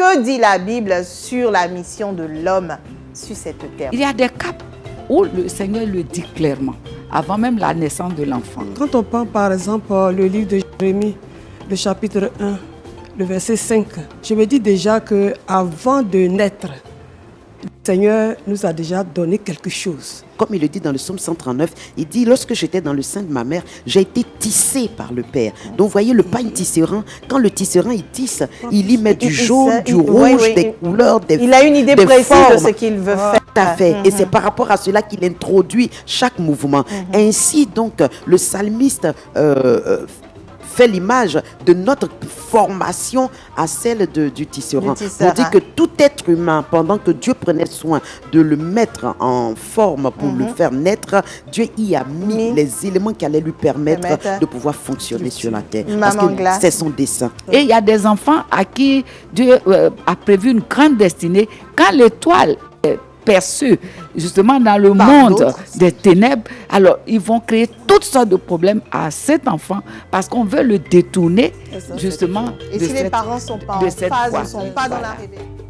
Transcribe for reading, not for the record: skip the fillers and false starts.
Que dit la Bible sur la mission de l'homme sur cette terre? Il y a des cas où le Seigneur le dit clairement, avant même la naissance de l'enfant. Quand on prend par exemple le livre de Jérémie, le chapitre 1, le verset 5, je me dis déjà qu'avant de naître, le Seigneur nous a déjà donné quelque chose. Comme il le dit dans le psaume 139, il dit « Lorsque j'étais dans le sein de ma mère, j'ai été tissé par le Père. » Donc vous voyez le pain tisserand, quand le tisserand il tisse, il y met du jaune, du rouge, des couleurs, des formes. Il a une idée précise de ce qu'il veut faire. Tout à fait. Et c'est par rapport à cela qu'il introduit chaque mouvement. Ainsi donc, le psalmiste fait l'image de notre formation à celle du tisserand. On dit que tout être humain, pendant que Dieu prenait soin de le mettre en forme pour le faire naître, Dieu y a mis les éléments qui allaient lui permettre de pouvoir fonctionner sur la terre. Parce que c'est son dessein. Et il y a des enfants à qui Dieu a prévu une grande destinée. Quand l'étoile est perçue justement dans le monde des ténèbres, alors ils vont créer toutes sortes de problèmes à cet enfant parce qu'on veut le détourner justement et de si les parents ne sont pas en phase, ne sont pas dans la révélation.